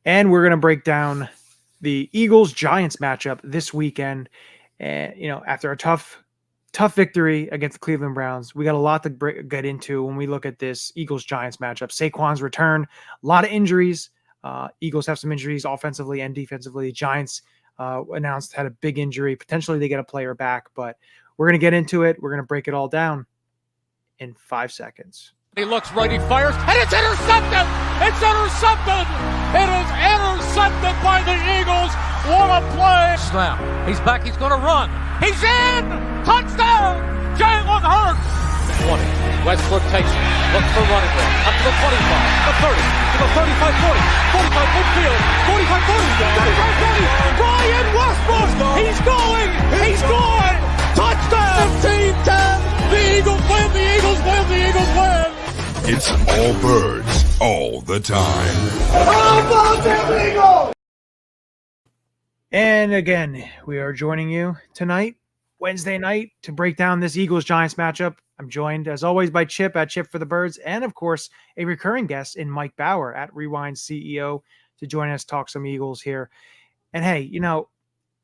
And we're going to break down the Eagles-Giants matchup this weekend. And, after a tough victory against the Cleveland Browns, we got a lot to get into when we look at this Eagles-Giants matchup. Saquon's return, a lot of injuries. Eagles have some injuries offensively and defensively. Giants announced had a big injury. Potentially they get a player back, but we're going to get into it. We're going to break it all down in 5 seconds. He looks right, he fires, and it's intercepted! It's intercepted! It is intercepted by the Eagles! What a play! Snap. He's back, he's gonna run. He's in! Touchdown! Jalen Hurts! 20. Westbrook takes it. Looks for running back. Up to the 25, the 30, to the 35-40, 45 midfield, 45-40, 45-40. Brian Westbrook! He's going! He's gone! Touchdown! 15-10! The Eagles win! The Eagles win! The Eagles win! It's all birds, all the time. How about them Eagles? And again, we are joining you tonight, Wednesday night, to break down this Eagles-Giants matchup. I'm joined, as always, by Chip at Chip for the Birds, and, of course, a recurring guest in Mike Bauer at Rewind CEO to join us, talk some Eagles here. And, hey,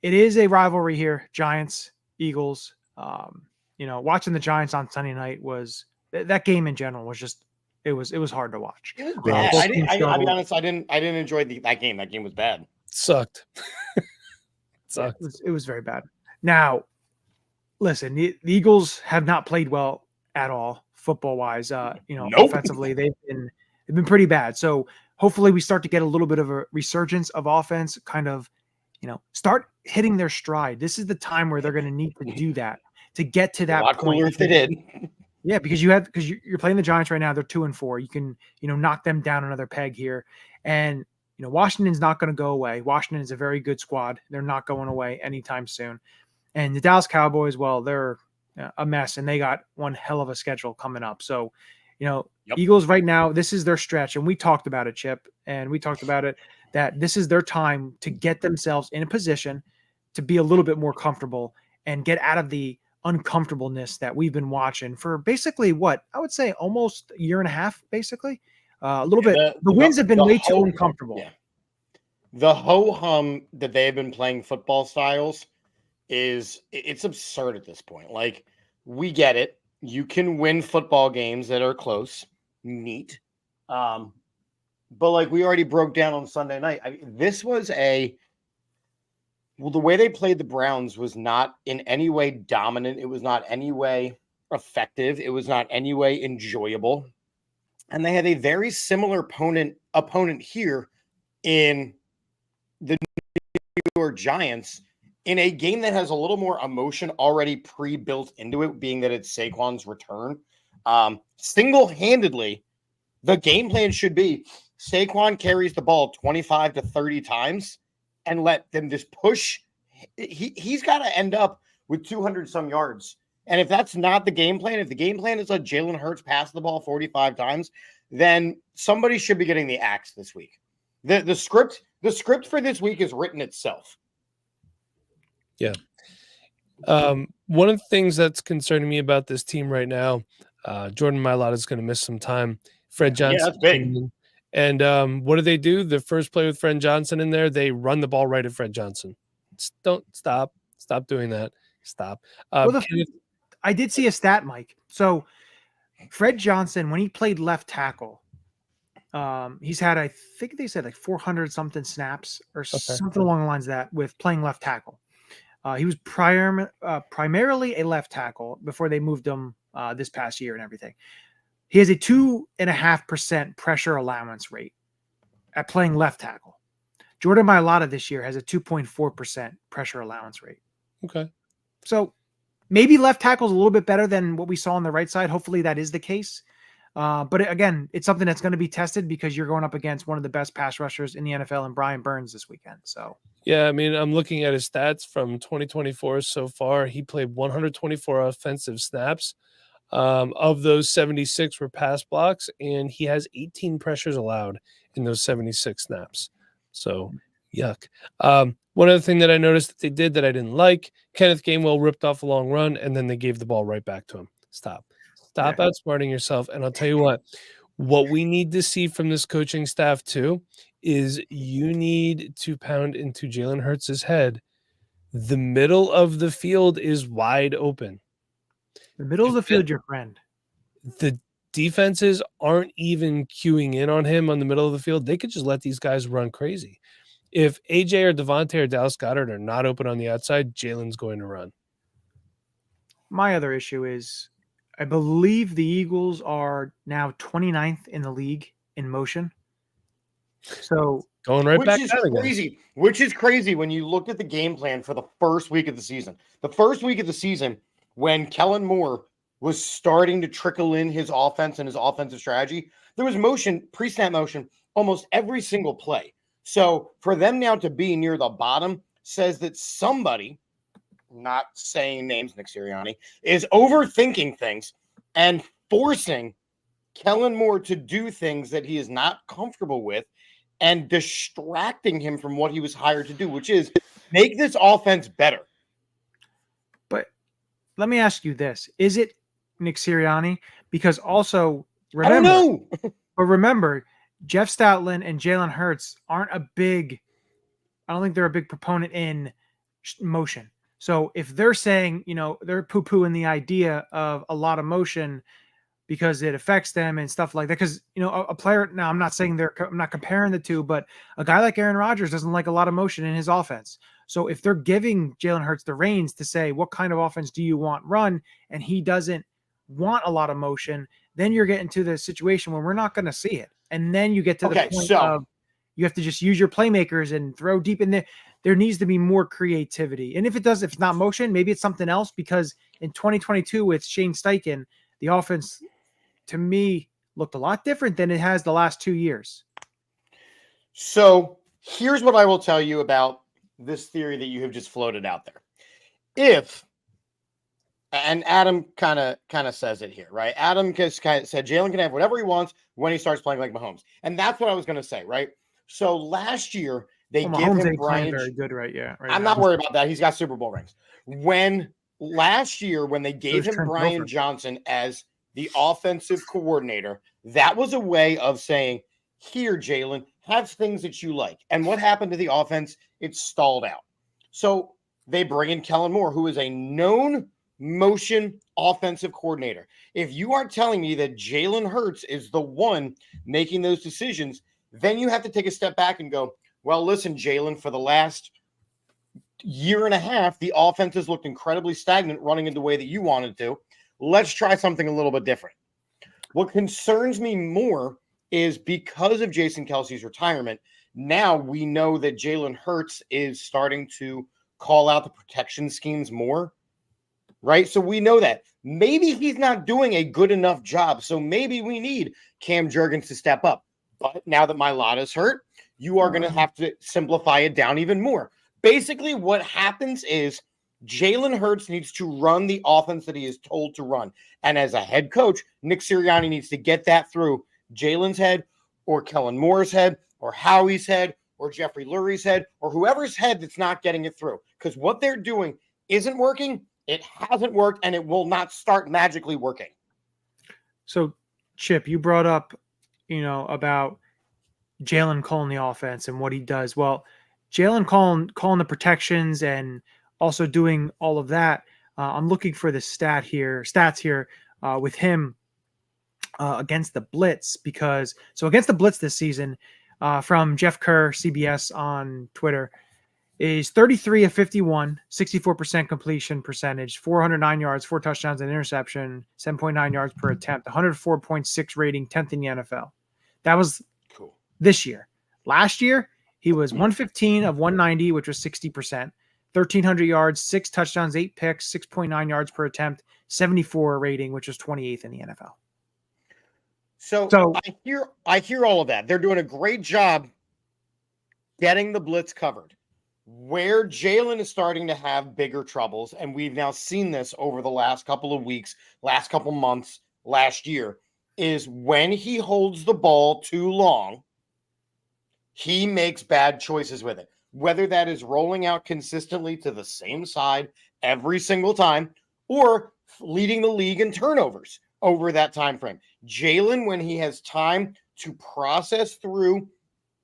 it is a rivalry here, Giants, Eagles. Watching the Giants on Sunday night that game in general was just, it was hard to watch. It was bad. I'll be honest, I didn't enjoy that game. That game was bad. Sucked. It was very bad. Now, listen, the Eagles have not played well at all football wise. Nope. Offensively, they've been pretty bad. So hopefully we start to get a little bit of a resurgence of offense, kind of, start hitting their stride. This is the time where they're going to need to do that to get to that point. Cooler if they did. Yeah, because you're playing the Giants right now. They're 2-4. You can, knock them down another peg here. And, Washington's not going to go away. Washington is a very good squad. They're not going away anytime soon. And the Dallas Cowboys, well, they're a mess, and they got one hell of a schedule coming up. So, Eagles right now, this is their stretch. And we talked about it, Chip, and we talked about it, that this is their time to get themselves in a position to be a little bit more comfortable and get out of the uncomfortableness that we've been watching for basically what I would say almost a year and a half, basically. A little bit. The wins have been way too uncomfortable. Yeah. The ho-hum that they have been playing football styles it's absurd at this point. Like, we get it. You can win football games that are close. Neat. But like we already broke down on Sunday night, this was the way they played the Browns was not in any way dominant. It was not any way effective. It was not any way enjoyable. And they had a very similar opponent here in the New York Giants in a game that has a little more emotion already pre-built into it, being that it's Saquon's return. Single-handedly, the game plan should be Saquon carries the ball 25 to 30 times and let them just push. He's got to end up with 200 some yards. And if that's not the game plan, if the game plan is let Jalen Hurts pass the ball 45 times, then somebody should be getting the axe this week. The script for this week is written itself. Yeah. One of the things that's concerning me about this team right now, Jordan Mailata is going to miss some time. Fred Johnson. Yeah, that's big. And what do? The first play with Fred Johnson in there, they run the ball right at Fred Johnson. Don't stop doing that. Stop. I did see a stat, Mike. So Fred Johnson, when he played left tackle, he's had, I think they said like 400 something snaps or something along the lines of that with playing left tackle. He was primarily a left tackle before they moved him this past year and everything. He has a 2.5% pressure allowance rate at playing left tackle. Jordan Mailata this year has a 2.4% pressure allowance rate. Okay. So maybe left tackle is a little bit better than what we saw on the right side. Hopefully that is the case. But again, it's something that's going to be tested because you're going up against one of the best pass rushers in the NFL and Brian Burns this weekend. So, yeah, I mean, I'm looking at his stats from 2024 so far. He played 124 offensive snaps. Of those, 76 were pass blocks, and he has 18 pressures allowed in those 76 snaps. So, yuck. One other thing that I noticed that they did that I didn't like, Kenneth Gainwell ripped off a long run, and then they gave the ball right back to him. Stop outsmarting yourself. And I'll tell you what, What we need to see from this coaching staff too is you need to pound into Jalen Hurts' head. The middle of the field is wide open. The middle of the field, your friend. The defenses aren't even queuing in on him on the middle of the field. They could just let these guys run crazy. If AJ or Devontae or Dallas Goedert are not open on the outside, Jalen's going to run. My other issue is I believe the Eagles are now 29th in the league in motion. So going right which back is down again. crazy. Which is crazy when you look at the game plan for the first week of the season. The first week of the season, when Kellen Moore was starting to trickle in his offense and his offensive strategy, there was motion, pre-snap motion, almost every single play. So for them now to be near the bottom says that somebody, not saying names, Nick Sirianni, is overthinking things and forcing Kellen Moore to do things that he is not comfortable with and distracting him from what he was hired to do, which is make this offense better. But let me ask you this. Is it Nick Sirianni? Because also remember, I don't know. But remember, Jeff Stoutland and Jalen Hurts aren't I don't think they're a big proponent in motion. So if they're saying, they're poo-pooing the idea of a lot of motion because it affects them and stuff like that. Because, a player, now I'm not saying I'm not comparing the two, but a guy like Aaron Rodgers doesn't like a lot of motion in his offense. So if they're giving Jalen Hurts the reins to say, what kind of offense do you want run? And he doesn't want a lot of motion, then you're getting to the situation where we're not going to see it. And then you get to the point of you have to just use your playmakers and throw deep in there. There needs to be more creativity. And if it's not motion, maybe it's something else, because in 2022 with Shane Steichen, the offense to me looked a lot different than it has the last 2 years. So here's what I will tell you about this theory that you have just floated out there. And Adam kind of says it here, right? Adam just kind of said Jalen can have whatever he wants when he starts playing like Mahomes. And that's what I was going to say, right? So last year, they give him Brian. Very good, right? Yeah. Right I'm not worried about that. He's got Super Bowl rings. Last year, when they gave him Brian Johnson as the offensive coordinator, that was a way of saying, here, Jalen, have things that you like. And what happened to the offense? It stalled out. So they bring in Kellen Moore, who is a known motion offensive coordinator. If you are telling me that Jalen Hurts is the one making those decisions, then you have to take a step back and go, well, listen, Jalen, for the last year and a half, the offense has looked incredibly stagnant running in the way that you wanted to. Let's try something a little bit different. What concerns me more is because of Jason Kelsey's retirement, now we know that Jalen Hurts is starting to call out the protection schemes more, right? So we know that. Maybe he's not doing a good enough job, so maybe we need Cam Jurgens to step up. But now that Mailata's hurt, you are going to have to simplify it down even more. Basically, what happens is Jalen Hurts needs to run the offense that he is told to run. And as a head coach, Nick Sirianni needs to get that through Jalen's head or Kellen Moore's head or Howie's head or Jeffrey Lurie's head or whoever's head that's not getting it through. Because what they're doing isn't working, it hasn't worked, and it will not start magically working. So, Chip, you brought up, about Jalen calling the offense and what he does. Well, Jalen calling the protections and also doing all of that. I'm looking for the stats here with him against the blitz, because against the blitz this season, from Jeff Kerr, CBS on Twitter, is 33 of 51, 64% completion percentage, 409 yards, 4 touchdowns, and interception, 7.9 yards per attempt, 104.6 rating, 10th in the NFL. That was cool this year. Last year, he was 115 of 190, which was 60%, 1,300 yards, 6 touchdowns, 8 picks, 6.9 yards per attempt, 74 rating, which was 28th in the NFL. So I hear all of that. They're doing a great job getting the blitz covered. Where Jalen is starting to have bigger troubles, and we've now seen this over the last couple of weeks, last couple months, last year, is when he holds the ball too long, he makes bad choices with it. Whether that is rolling out consistently to the same side every single time or leading the league in turnovers, over that time frame. Jalen, when he has time to process through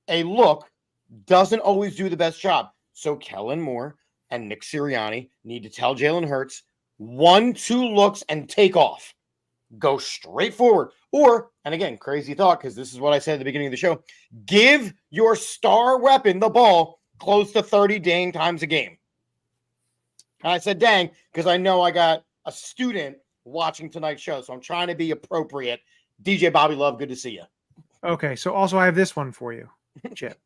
a look, doesn't always do the best job. So Kellen Moore and Nick Sirianni need to tell Jalen Hurts 1-2 looks and take off. Go straight forward. Or, and again, crazy thought, because this is what I said at the beginning of the show, give your star weapon the ball close to 30 dang times a game. And I said dang, because I know I got a student watching tonight's show, so I'm trying to be appropriate. DJ Bobby Love, good to see you. Okay, so also I have this one for you, Chip.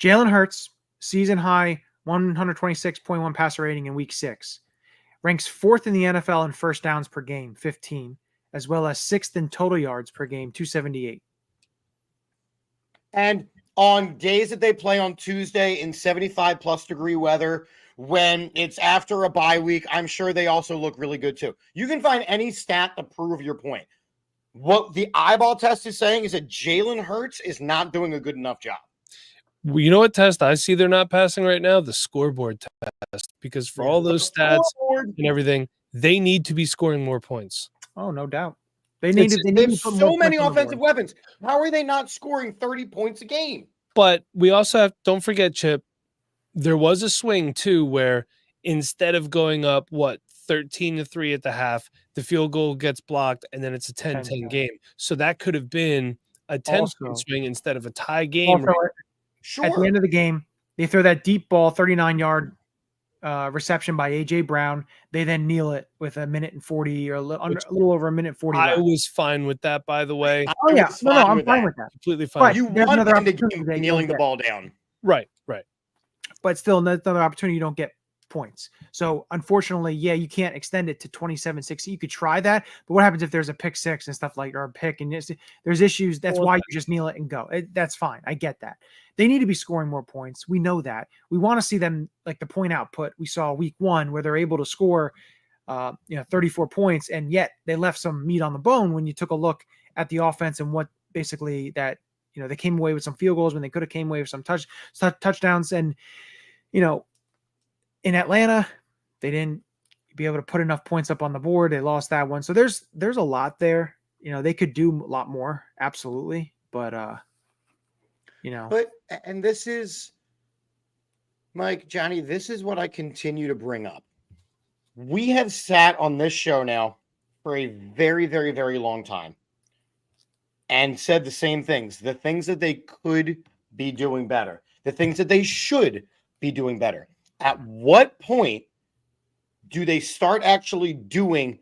Jalen Hurts, season high 126.1 passer rating in week 6. Ranks 4th in the NFL in first downs per game, 15, as well as 6th in total yards per game, 278. And on days that they play on Tuesday in 75 plus degree weather, when it's after a bye week, I'm sure they also look really good too. You can find any stat to prove your point. What the eyeball test is saying is that Jalen Hurts is not doing a good enough job. Well, you know what test I see they're not passing right now? The scoreboard test. Because for all those stats and everything, they need to be scoring more points. Oh, no doubt. They They need have so many offensive weapons. How are they not scoring 30 points a game? But we also have, don't forget, Chip, there was a swing too where instead of going up, 13-3 at the half, the field goal gets blocked and then it's a 10-10 game. So that could have been a 10-point swing instead of a tie game. Also, sure. At the end of the game, they throw that deep ball, 39-yard reception by A.J. Brown. They then kneel it with a minute and 40 or a little over a minute 40. I was fine with that, by the way. Oh, yeah. No, I'm fine with that. Completely fine. But you want them to keep kneeling the ball down. Right. But still, another opportunity, you don't get points. So, unfortunately, yeah, you can't extend it to 27-16. You could try that, but what happens if there's a pick six and stuff like, or a pick, and there's issues? That's why you just kneel it and go. That's fine. I get that. They need to be scoring more points. We know that. We want to see them, like the point output we saw week 1, where they're able to score 34 points, and yet they left some meat on the bone when you took a look at the offense and what basically that, they came away with some field goals when they could have came away with some touchdowns. And, in Atlanta, they didn't be able to put enough points up on the board. They lost that one. So there's a lot there. They could do a lot more. Absolutely. But, But, and this is, Mike, Johnny, this is what I continue to bring up. We have sat on this show now for a very, very, very long time and said the same things, the things that they could be doing better, the things that they should be doing better. At what point do they start actually doing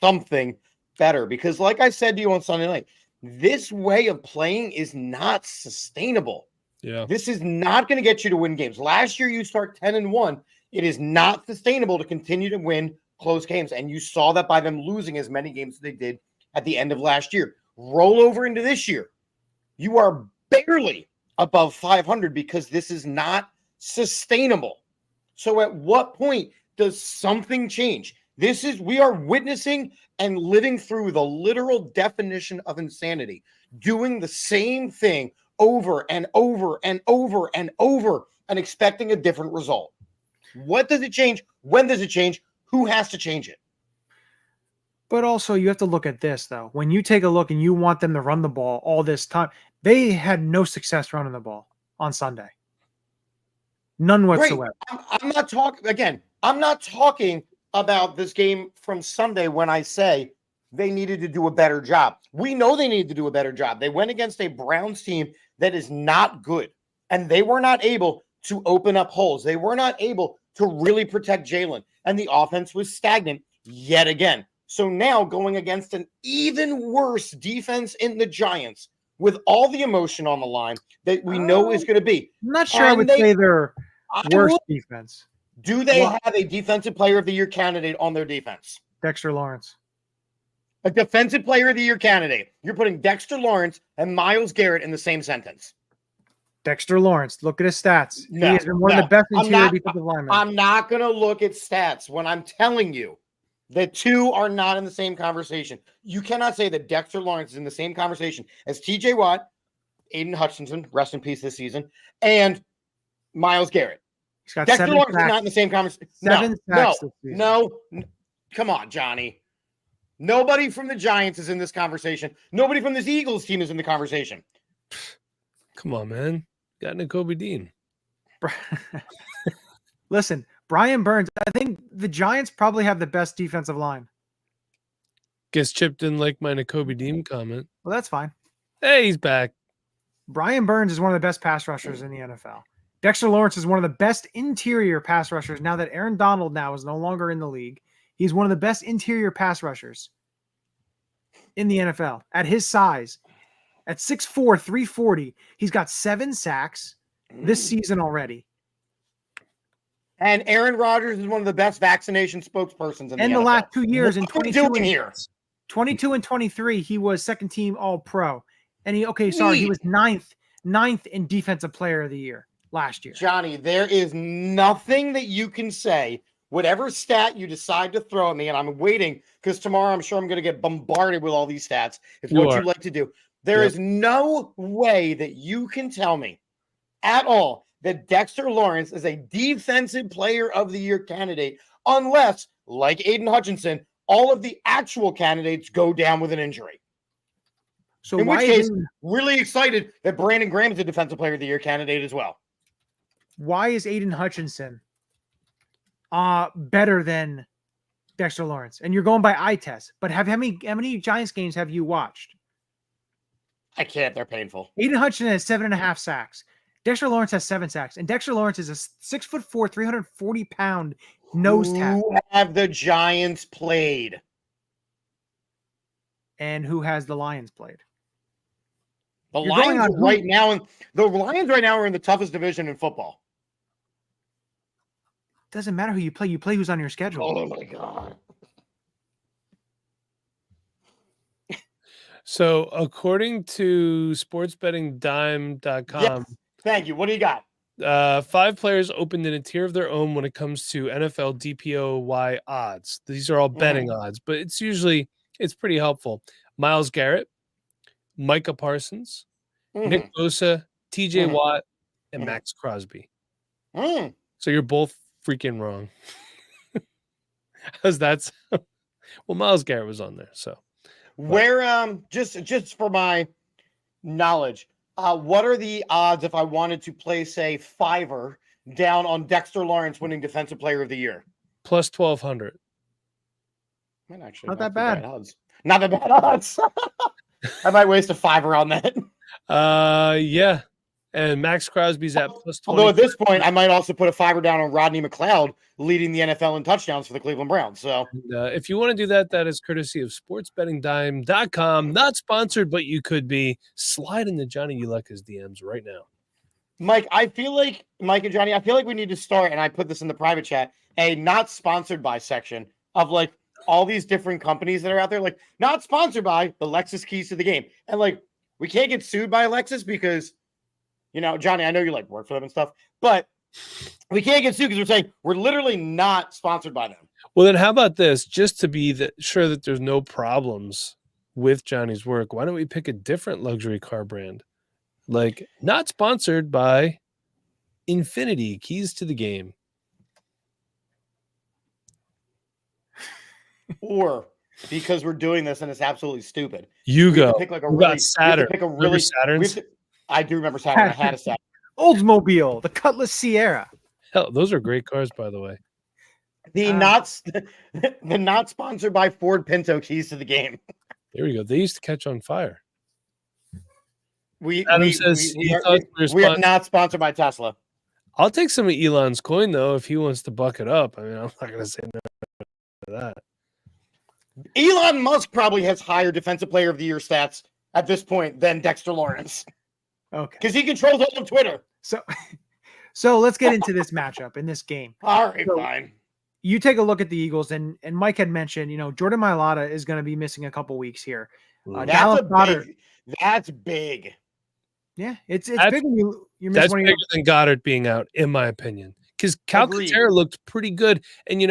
something better? Because like I said to you on Sunday night, this way of playing is not sustainable. Yeah. This is not going to get you to win games. Last year, you start 10-1. It is not sustainable to continue to win close games. And you saw that by them losing as many games as they did at the end of last year. Roll over into this year. You are barely above 500 because this is not sustainable. So at what point does something change? We are witnessing and living through the literal definition of insanity, doing the same thing over and over and over and over and expecting a different result. What does it change? When does it change? Who has to change it? But also you have to look at this, though. When you take a look and you want them to run the ball all this time, they had no success running the ball on Sunday. None whatsoever. I'm not talking about this game from Sunday when I say they needed to do a better job. We know they needed to do a better job. They went against a Browns team that is not good, and they were not able to open up holes. They were not able to really protect Jalen, and the offense was stagnant yet again. So now going against an even worse defense in the Giants with all the emotion on the line that we know is going to be. I'm not sure I would say they're worse defense. Do they have a defensive player of the year candidate on their defense? Dexter Lawrence. A defensive player of the year candidate. You're putting Dexter Lawrence and Myles Garrett in the same sentence. Dexter Lawrence. Look at his stats. He has been one of the best interior defensive linemen. I'm not going to look at stats when I'm telling you the two are not in the same conversation. You cannot say that Dexter Lawrence is in the same conversation as TJ Watt, Aiden Hutchinson, rest in peace this season, and Myles Garrett. He's got Dexter 7 Lawrence sacks. is not in the same conversation. 7 sacks this season. No. Come on, Johnny. Nobody from the Giants is in this conversation. Nobody from this Eagles team is in the conversation. Come on, man. Got Nakobe Dean. Listen, Brian Burns, I think the Giants probably have the best defensive line. Guess Chip didn't like my Nakobe Dean comment. Well, that's fine. Hey, he's back. Brian Burns is one of the best pass rushers in the NFL. Dexter Lawrence is one of the best interior pass rushers now that Aaron Donald now is no longer in the league. He's one of the best interior pass rushers in the NFL at his size. At 6'4", 340, he's got 7 sacks this season already. And Aaron Rodgers is one of the best vaccination spokespersons in the NFL. last 2 years, in 22 and 23, he was second team All-Pro. And he was ninth in Defensive Player of the Year last year. Johnny, there is nothing that you can say, whatever stat you decide to throw at me, and I'm waiting because tomorrow I'm sure I'm going to get bombarded with all these stats. It's what you like to do. There is no way that you can tell me at all that Dexter Lawrence is a Defensive Player of the Year candidate unless, like Aiden Hutchinson, all of the actual candidates go down with an injury. So in which case, really excited that Brandon Graham is a Defensive Player of the Year candidate as well. Why is Aiden Hutchinson better than Dexter Lawrence? And you're going by eye test, but how many Giants games have you watched? I can't. They're painful. Aiden Hutchinson has 7.5 sacks. Dexter Lawrence has 7 sacks. And Dexter Lawrence is a 6'4", 340-pound nose tackle. Who have the Giants played? And who has the Lions played? The Lions right now are in the toughest division in football. Doesn't matter who you play. You play who's on your schedule. Oh my God. So according to sportsbettingdime.com, yes. Thank you. What do you got? 5 players opened in a tier of their own when it comes to NFL DPOY odds. These are all betting odds, but it's pretty helpful. Myles Garrett, Micah Parsons, Nick Bosa, TJ Watt, and Max Crosby. So you're both freaking wrong. How's that sound? Well, Myles Garrett was on there, so. Where just for my knowledge, what are the odds if I wanted to place a $5 down on Dexter Lawrence winning Defensive Player of the Year? Plus 1,200. Actually, not that bad. Not that bad odds. I might waste a $5 on that. Yeah. And Max Crosby's at plus 20. Although at this point, I might also put a $5 down on Rodney McLeod leading the NFL in touchdowns for the Cleveland Browns. So if you want to do that, that is courtesy of sportsbettingdime.com. Not sponsored, but you could be. Slide into Johnny Ulecka's DMs right now. Mike and Johnny, I feel like we need to start, and I put this in the private chat, a not sponsored by section of like all these different companies that are out there, like not sponsored by the Lexus keys to the game. And like, we can't get sued by Lexus because, you know, Johnny, I know you like work for them and stuff, but we can't get sued because we're saying we're literally not sponsored by them. Well, then how about this? Just to be sure that there's no problems with Johnny's work, why don't we pick a different luxury car brand? Like, not sponsored by Infinity Keys to the Game. Or because we're doing this and it's absolutely stupid. You go. Pick like a really, Saturn. Pick a really Saturns? I do remember Saturn. I had a Saturn. Oldsmobile, the Cutlass Sierra. Hell, those are great cars, by the way. The not sponsored by Ford Pinto Keys to the Game. There we go. They used to catch on fire. We are not sponsored by Tesla. I'll take some of Elon's coin, though, if he wants to buck it up. I mean, I'm not going to say no to that. Elon Musk probably has higher Defensive Player of the Year stats at this point than Dexter Lawrence. Okay. Because he controls all of Twitter. So let's get into this matchup in this game. All right, fine. You take a look at the Eagles, and Mike had mentioned, Jordan Mailata is going to be missing a couple weeks here. That's big. Yeah, it's big when you're missing. That's bigger than Goddard being out, in my opinion. Because Calcaterra looked pretty good. And,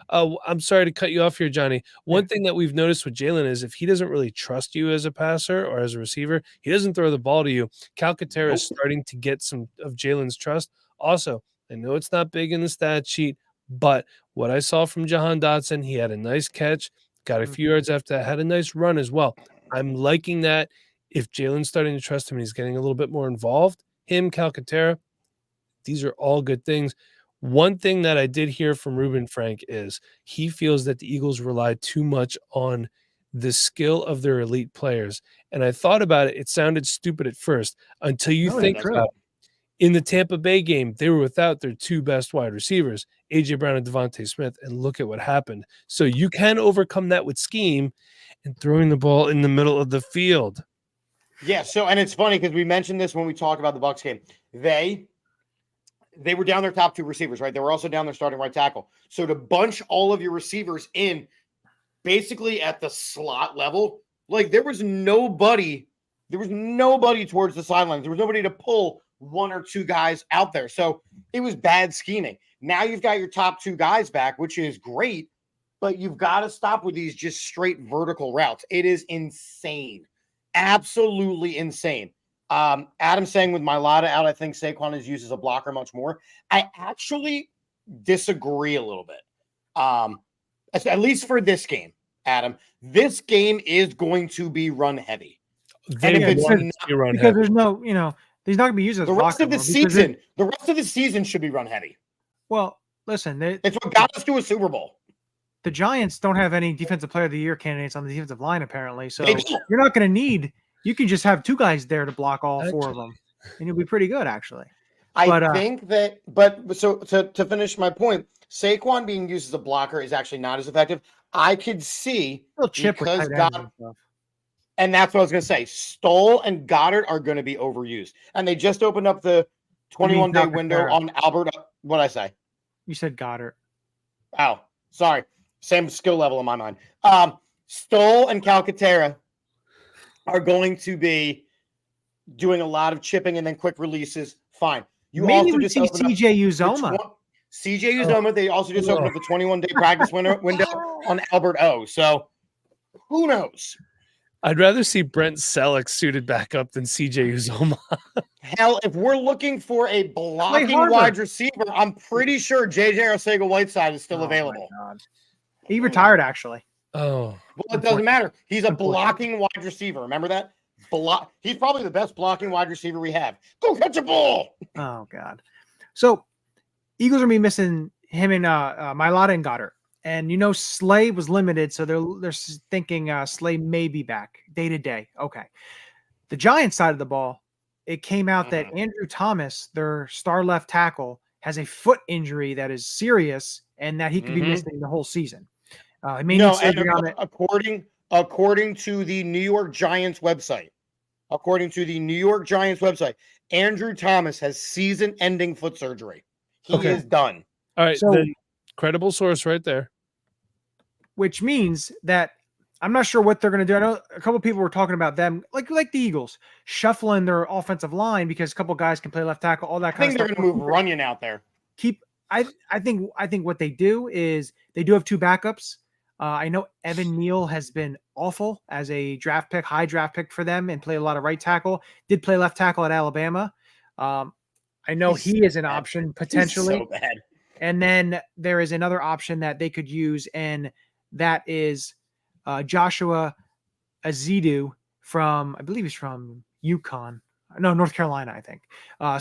I'm sorry to cut you off here, Johnny. One thing that we've noticed with Jalen is if he doesn't really trust you as a passer or as a receiver, he doesn't throw the ball to you. Calcaterra is starting to get some of Jalen's trust. Also, I know it's not big in the stat sheet, but what I saw from Jahan Dotson, he had a nice catch, got a few yards after that, had a nice run as well. I'm liking that. If Jalen's starting to trust him and he's getting a little bit more involved, him, Calcaterra, these are all good things. One thing that I did hear from Ruben Frank is he feels that the Eagles rely too much on the skill of their elite players. And I thought about it. It sounded stupid at first until you think about it. In the Tampa Bay game, they were without their two best wide receivers, A.J. Brown and Devontae Smith, and look at what happened. So you can overcome that with scheme and throwing the ball in the middle of the field. Yeah, so, and it's funny because we mentioned this when we talked about the Bucs game. They were down their top two receivers, right? They were also down their starting right tackle. So to bunch all of your receivers in basically at the slot level, like there was nobody towards the sidelines. There was nobody to pull one or two guys out there. So it was bad scheming. Now you've got your top two guys back, which is great, but you've got to stop with these just straight vertical routes. It is insane. Absolutely insane. Adam saying with Mailata out, I think Saquon is used as a blocker much more. I actually disagree a little bit. At least for this game, Adam. This game is going to be run heavy. There's no, he's not going to be used as the rest of the season. The rest of the season should be run heavy. Well, listen, it's what got us to a Super Bowl. The Giants don't have any Defensive Player of the Year candidates on the defensive line, apparently. So you're not going to need. You can just have two guys there to block all four of them, and you'll be pretty good, actually. I think that, so to finish my point, Saquon being used as a blocker is actually not as effective. I could see because and that's what I was going to say. Stoll and Goddard are going to be overused, and they just opened up the 21-day window on Albert. What did I say? You said Goddard. Oh, sorry. Same skill level in my mind. Stoll and Calcaterra are going to be doing a lot of chipping and then quick releases. Fine. You also just see CJ Uzoma. CJ Uzoma. They also just opened up the 21-day practice window on Albert O. So who knows? I'd rather see Brent Selleck suited back up than CJ Uzoma. Hell, if we're looking for a blocking wide receiver, I'm pretty sure JJ Arcega-Whiteside is still available. He retired, actually. Oh. Well, it doesn't matter. He's a blocking wide receiver. Remember that? He's probably the best blocking wide receiver we have. Go catch a ball. Oh, God. So, Eagles are going to be missing him and Mailata and Goddard. And, Slay was limited, so they're thinking Slay may be back day to day. Okay. The Giants side of the ball, it came out that Andrew Thomas, their star left tackle, has a foot injury that is serious and that he could be missing the whole season. According to the New York Giants website, Andrew Thomas has season-ending foot surgery. He is done. All right, so then credible source right there. Which means that I'm not sure what they're going to do. I know a couple of people were talking about them, like the Eagles, shuffling their offensive line because a couple of guys can play left tackle, all that kind of stuff. I think they're going to move Runyon out there. I think what they do is they do have two backups. I know Evan Neal has been awful as a high draft pick for them and played a lot of right tackle. Did play left tackle at Alabama. I know he is an option potentially. He's so bad. And then there is another option that they could use, and that is Joshua Azidu I believe he's from North Carolina, I think.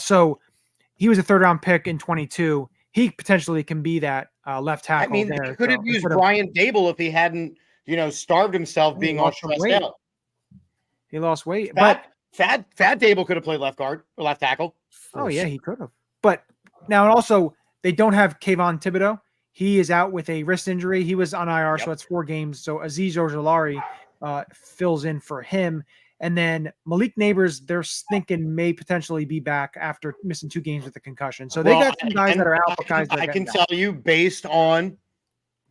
So he was a third-round pick in 22. He potentially can be that left tackle. They could have used Brian Dable if he hadn't, starved himself being all stressed out. He lost weight. Fat Dable could have played left guard or left tackle. Oh, yeah, he could have. But now also they don't have Kayvon Thibodeau. He is out with a wrist injury. He was on IR, so that's 4 games. So Azeez Ojulari fills in for him. And then Malik Neighbors, they're thinking may potentially be back after missing 2 games with a concussion. So they got some guys that are out. I can tell you based on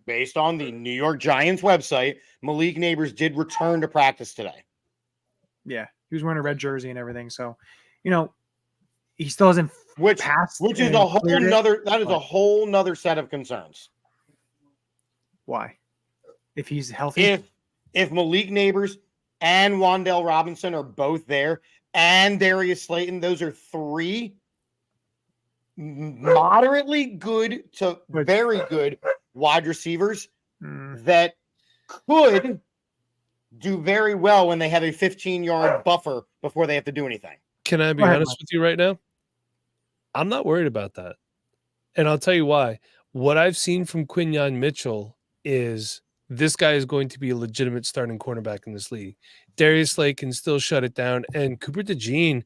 the New York Giants website, Malik Neighbors did return to practice today. Yeah, he was wearing a red jersey and everything. So, he still hasn't passed. Which is a whole nother set of concerns. Why? If he's healthy? If Malik Neighbors and Wan'Dale Robinson are both there, and Darius Slayton, those are 3 moderately good to very good wide receivers that could do very well when they have a 15-yard buffer before they have to do anything. Can I be honest with you right now? I'm not worried about that. And I'll tell you why. What I've seen from Quinyon Mitchell is this guy is going to be a legitimate starting cornerback in this league. Darius Slay can still shut it down. And Cooper DeJean,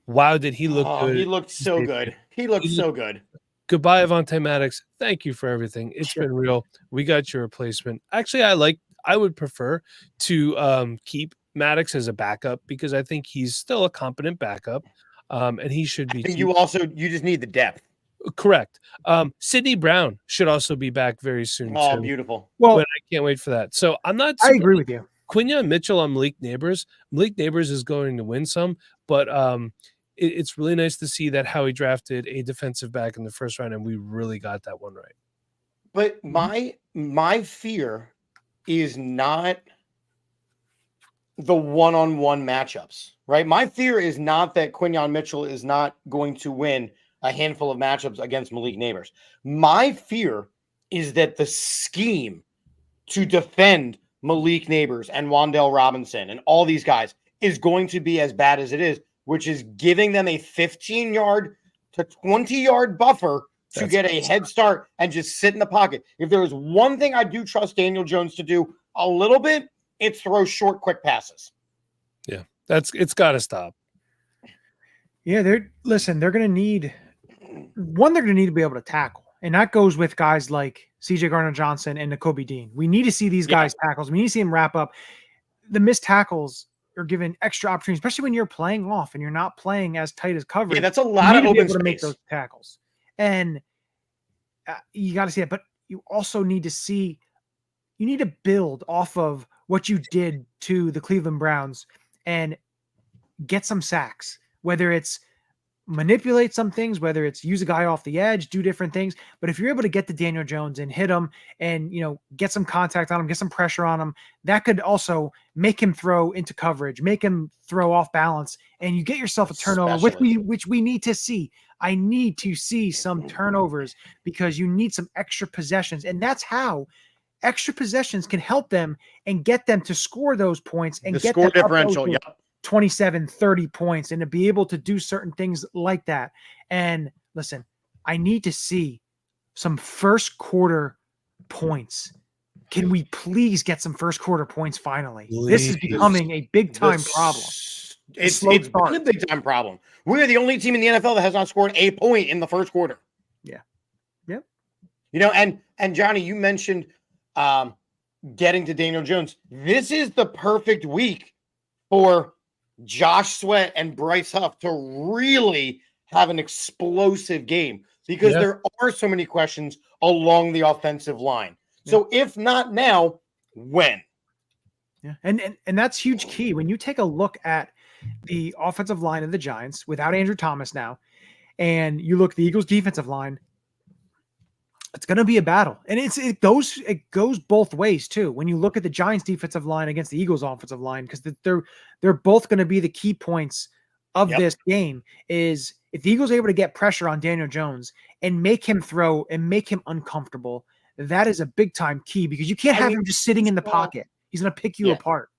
wow, did he look good. He looked so good. He looked so good. Goodbye, Avonte Maddox. Thank you for everything. It's been real. We got your replacement. Actually, I would prefer to keep Maddox as a backup because I think he's still a competent backup. And he should be. I think you just need the depth. Correct. Sidney Brown should also be back very soon. Oh, too. beautiful. Well, I can't wait for that. So I'm not. I agree with you. Quinyon Mitchell on Malik Neighbors. Malik Neighbors is going to win some, but it's really nice to see that Howie drafted a defensive back in the first round, and we really got that one right. But my fear is not the one-on-one matchups, right? My fear is not that Quinyon Mitchell is not going to win a handful of matchups against Malik Neighbors. My fear is that the scheme to defend Malik Neighbors and Wan'Dale Robinson and all these guys is going to be as bad as it is, which is giving them a 15-yard to 20-yard buffer to get a head start and just sit in the pocket. If there is one thing I do trust Daniel Jones to do a little bit, it's throw short, quick passes. Yeah, it's got to stop. Yeah, they're going to need to be able to tackle. And that goes with guys like CJ Gardner-Johnson and Nakobe Dean. We need to see these guys tackles. We need to see them wrap up. The missed tackles are given extra opportunities, especially when you're playing off and you're not playing as tight as coverage. Yeah, that's a lot of open space to make those tackles. And you got to see it. But you also need to build off of what you did to the Cleveland Browns and get some sacks, whether it's manipulate some things, whether it's use a guy off the edge, do different things. But if you're able to get to Daniel Jones and hit him and, get some contact on him, get some pressure on him, that could also make him throw into coverage, make him throw off balance, and you get yourself a turnover, which we need to see. I need to see some turnovers because you need some extra possessions. And that's how extra possessions can help them and get them to score those points and get score differential. 27, 30 points and to be able to do certain things like that. And listen, I need to see some first quarter points. Can we please get some first quarter points finally? This is becoming a big time problem. It's been a big time problem. We're the only team in the NFL that has not scored a point in the first quarter. Yeah. Yep. And Johnny, you mentioned getting to Daniel Jones. This is the perfect week for Josh Sweat and Bryce Huff to really have an explosive game because there are so many questions along the offensive line. So if not now, when? Yeah. And that's huge key. When you take a look at the offensive line of the Giants without Andrew Thomas now, and you look at the Eagles defensive line, it's going to be a battle. And it goes both ways too. When you look at the Giants defensive line against the Eagles offensive line, because they're both going to be the key points of this game, is if the Eagles are able to get pressure on Daniel Jones and make him throw and make him uncomfortable, that is a big time key because you can't have him just sitting in the pocket. He's going to pick you apart.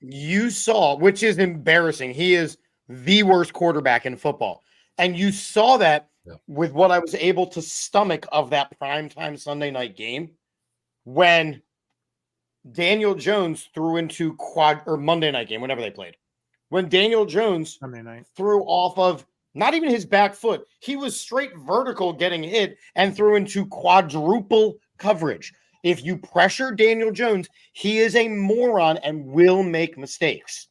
You saw, which is embarrassing. He is the worst quarterback in football. And you saw that with what I was able to stomach of that primetime Sunday night game when Daniel Jones threw into Monday night game, whenever they played. When Daniel Jones threw off of not even his back foot, he was straight vertical getting hit and threw into quadruple coverage. If you pressure Daniel Jones, he is a moron and will make mistakes.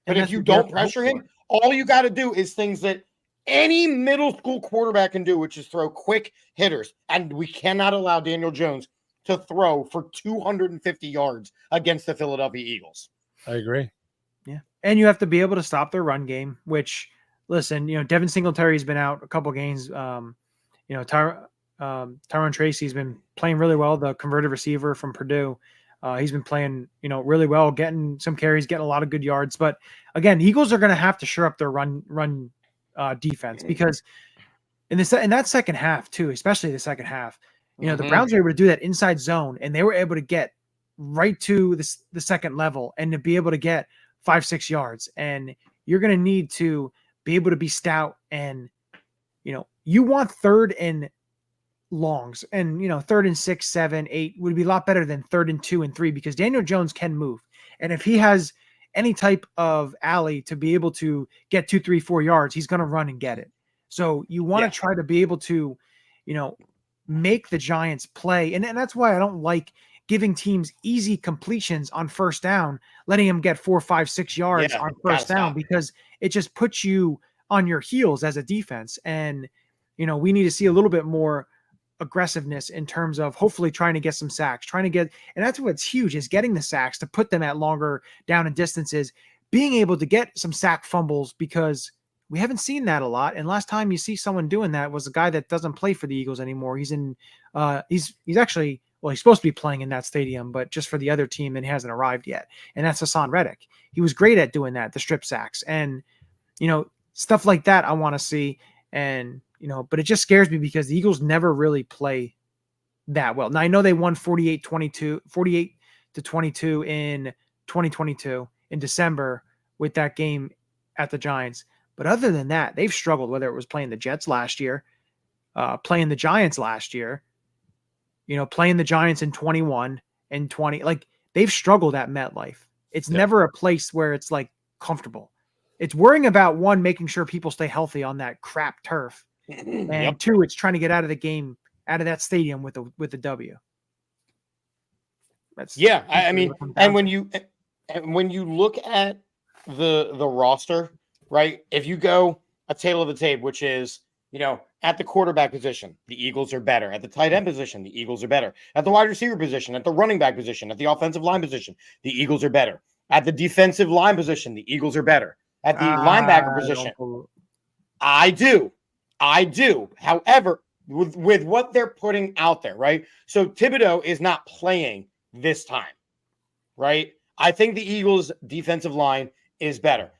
But if you don't pressure him, all you got to do is things that any middle school quarterback can do, which is throw quick hitters. And we cannot allow Daniel Jones to throw for 250 yards against the Philadelphia Eagles. I agree. Yeah. And you have to be able to stop their run game, which, listen, Devin Singletary's been out a couple games. Tyrone Tracy's been playing really well, the converted receiver from Purdue. He's been playing, really well, getting some carries, getting a lot of good yards. But again, Eagles are going to have to shore up their run defense because in that second half too, especially the second half, the Browns were able to do that inside zone and they were able to get right to the second level and to be able to get 5-6 yards. And you're going to need to be able to be stout, and you want third and longs, and 3rd and 6, 7, 8 would be a lot better than 3rd and 2 and 3, because Daniel Jones can move. And if he has any type of alley to be able to get 2, 3, 4 yards, he's going to run and get it. So you want to try to be able to, make the Giants play. And that's why I don't like giving teams easy completions on first down, letting them get 4, 5, 6 yards on first down, because it just puts you on your heels as a defense. And, we need to see a little bit more aggressiveness in terms of hopefully trying to get some sacks, and that's what's huge, is getting the sacks to put them at longer down and distances, being able to get some sack fumbles, because we haven't seen that a lot. And last time you see someone doing that was a guy that doesn't play for the Eagles anymore. He's in, he's actually, well, he's supposed to be playing in that stadium, but just for the other team, and he hasn't arrived yet. And that's Hassan Reddick. He was great at doing that, the strip sacks, and, stuff like that I want to see. And, but it just scares me because the Eagles never really play that well. Now I know they won 48-22 in 2022 in December with that game at the Giants. But other than that, they've struggled, whether it was playing the Jets last year, playing the Giants last year, playing the Giants in 21 and 20. Like, they've struggled at MetLife. It's never a place where it's like comfortable. It's worrying about, one, making sure people stay healthy on that crap turf. And two, it's trying to get out of the game, out of that stadium with a W. I mean, and when you look at the roster, right? If you go a tale of the tape, which is, at the quarterback position, the Eagles are better. At the tight end position, the Eagles are better. At the wide receiver position, at the running back position, at the offensive line position, the Eagles are better. At the defensive line position, the Eagles are better. At the linebacker position, I do. However, with what they're putting out there, right? So Thibodeau is not playing this time, right? I think the Eagles' defensive line is better.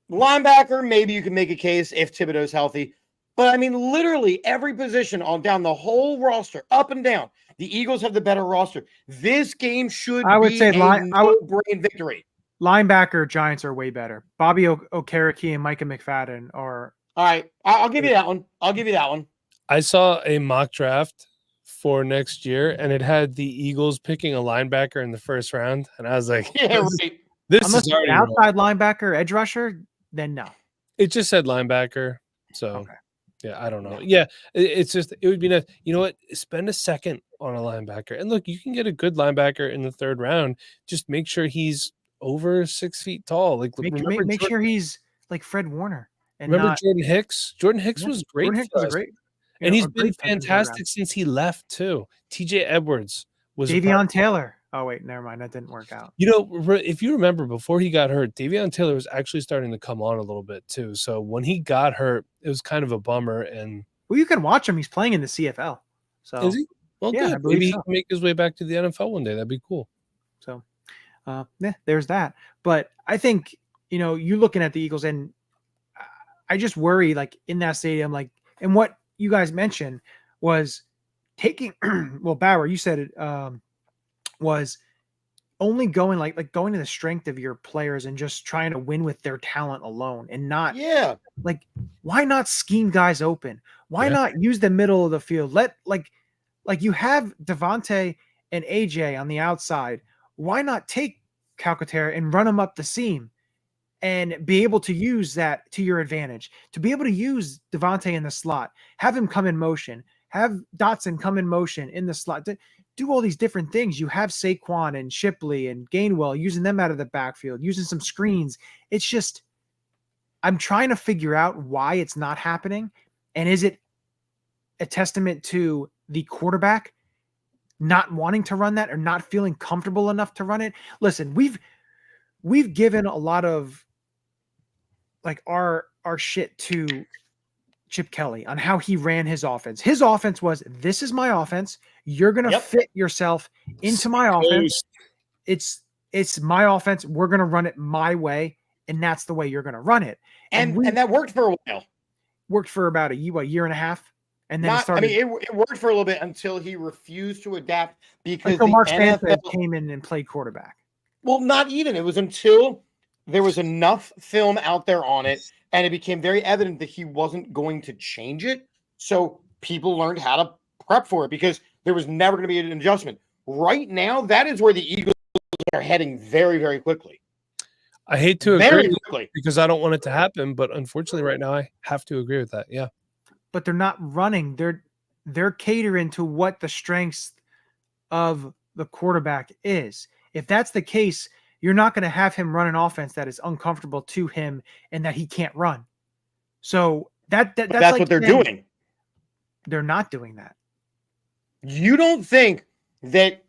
Linebacker, maybe you can make a case if Thibodeau's healthy. But I mean, literally every position on down the whole roster, up and down, the Eagles have the better roster. This game should be a no-brain victory. Linebacker, Giants are way better. Bobby Okereke and Micah McFadden are. All right, I'll give you that one. I saw a mock draft for next year, and it had the Eagles picking a linebacker in the first round, and I was like, This Unless is already an outside linebacker, edge rusher, then no. It just said linebacker, so yeah, I don't know. Yeah, it's just, it would be nice. You know what? Spend a second on a linebacker, and look, you can get a good linebacker in the third round. Just make sure he's over 6 feet tall. Like, make sure he's like Fred Warner. And remember Jordan Hicks? Jordan Hicks was great. Jordan Hicks was great. And he's been fantastic since he left too. TJ Edwards was Davion Taylor. Oh wait, never mind. That didn't work out. If you remember, before he got hurt, Davion Taylor was actually starting to come on a little bit too. So when he got hurt, it was kind of a bummer. And you can watch him. He's playing in the CFL. So is he? Well, yeah, good. Maybe he can make his way back to the NFL one day. That'd be cool. So, there's that. But I think you looking at the Eagles, and I just worry, like, in that stadium, like, and what you guys mentioned was taking. Well, Bauer, you said it. Was only going like going to the strength of your players and just trying to win with their talent alone, and not like, why not scheme guys open? Why not use the middle of the field? Let like you have Devontae and AJ on the outside. Why not take Calcaterra and run them up the seam and be able to use that to your advantage, to be able to use Devontae in the slot, have him come in motion, have Dotson come in motion in the slot, do all these different things. You have Saquon and Shipley and Gainwell, using them out of the backfield, using some screens. It's just, I'm trying to figure out why it's not happening. And is it a testament to the quarterback not wanting to run that or not feeling comfortable enough to run it? Listen, we've given a lot of like our shit to Chip Kelly on how he ran his offense. His offense was, this is my offense. You're going to fit yourself into my offense. It's my offense. We're going to run it my way. And that's the way you're going to run it. And that worked for a while. Worked for about a year and a half. And then it worked for a little bit until he refused to adapt because until the Mark NFL Sanchez came in and played quarterback. Well, not even. It was until there was enough film out there on it, and it became very evident that he wasn't going to change it. So people learned how to prep for it because there was never going to be an adjustment. Right now, that is where the Eagles are heading very, very quickly. I hate to Very agree quickly. because I don't want it to happen, but unfortunately right now I have to agree with that. Yeah. But they're not running. They're catering to what the strengths of the quarterback is. If that's the case, you're not going to have him run an offense that is uncomfortable to him and that he can't run. So that's like what they're doing. They're not doing that. You don't think that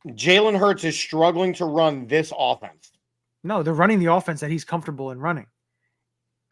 Jalen Hurts is struggling to run this offense? No, they're running the offense that he's comfortable in running.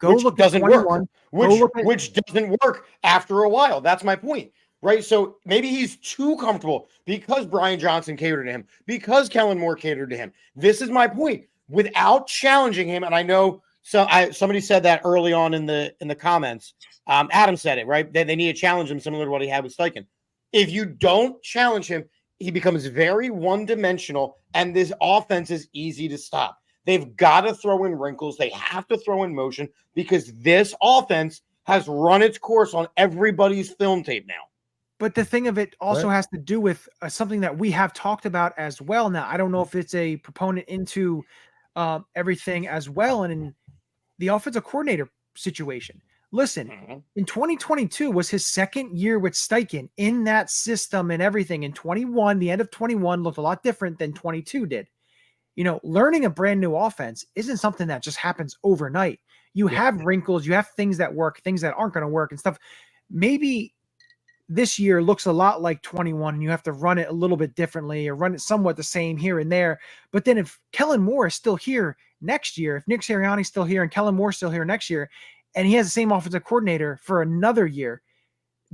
Which doesn't work. Which doesn't work after a while. That's my point. Right. So maybe he's too comfortable because Brian Johnson catered to him, because Kellen Moore catered to him. This is my point. Without challenging him, and I know somebody said that early on in the comments. Adam said it, right? They need to challenge him similar to what he had with Steichen. If you don't challenge him, he becomes very one-dimensional, and this offense is easy to stop. They've got to throw in wrinkles. They have to throw in motion because this offense has run its course on everybody's film tape now. But the thing of it also has to do with something that we have talked about as well. Now, I don't know if it's a proponent into everything as well. And in the offensive coordinator situation, listen, in 2022 was his second year with Steichen in that system and everything. In 21, the end of 21 looked a lot different than 22 did. You know, learning a brand new offense isn't something that just happens overnight. You have wrinkles, you have things that work, things that aren't going to work and stuff. Maybe this year looks a lot like 21 and you have to run it a little bit differently or run it somewhat the same here and there. But then if Kellen Moore is still here next year, if Nick Sirianni's still here and Kellen Moore's still here next year, and he has the same offensive coordinator for another year,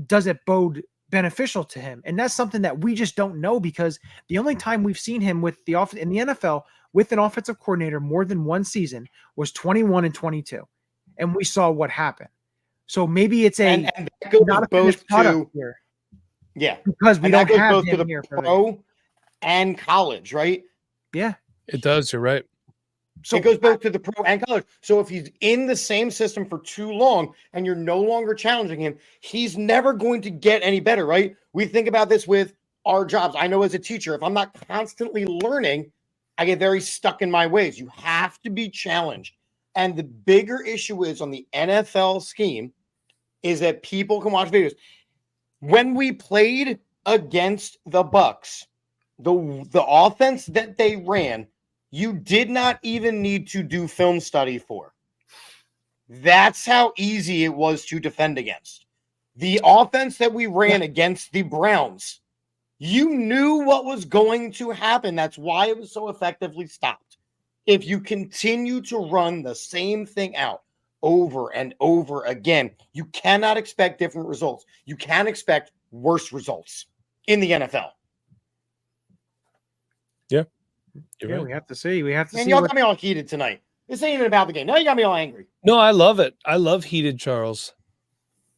does it bode beneficial to him? And that's something that we just don't know because the only time we've seen him with the in the NFL with an offensive coordinator more than one season was 21 and 22. And we saw what happened. So maybe it's and that goes not a both to here. Yeah. Because we don't have both him to the here pro and college, right? Yeah. It does, you're right. So it goes both to the pro and college. So if he's in the same system for too long and you're no longer challenging him, he's never going to get any better, right? We think about this with our jobs. I know as a teacher, if I'm not constantly learning, I get very stuck in my ways. You have to be challenged. And the bigger issue is on the NFL scheme is that people can watch videos. When we played against the Bucks, the offense that they ran, you did not even need to do film study for. That's how easy it was to defend against. The offense that we ran against the Browns, you knew what was going to happen. That's why it was so effectively stopped. If you continue to run the same thing out over and over again, you cannot expect different results. You can expect worse results in the NFL. Yeah. Yeah, we have to see. We have to see. And y'all got me all heated tonight. This ain't even about the game. Now you got me all angry. No, I love it. I love heated, Charles.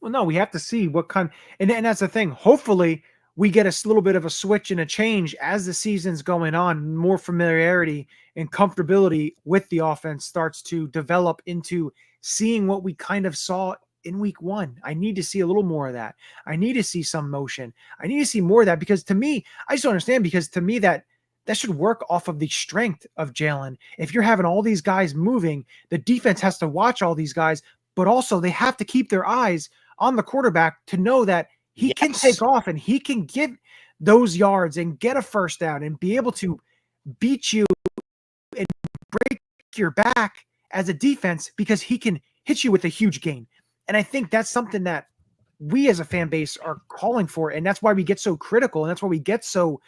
Well, no, we have to see what kind. And that's the thing. Hopefully, we get a little bit of a switch and a change as the season's going on. More familiarity and comfortability with the offense starts to develop into seeing what we kind of saw in week one. I need to see a little more of that. I need to see some motion. I need to see more of that because to me, I just don't understand because to me that should work off of the strength of Jalen. If you're having all these guys moving, the defense has to watch all these guys, but also they have to keep their eyes on the quarterback to know that he can take off and he can get those yards and get a first down and be able to beat you and break your back as a defense because he can hit you with a huge gain. And I think that's something that we as a fan base are calling for. And that's why we get so critical. And that's why we get so,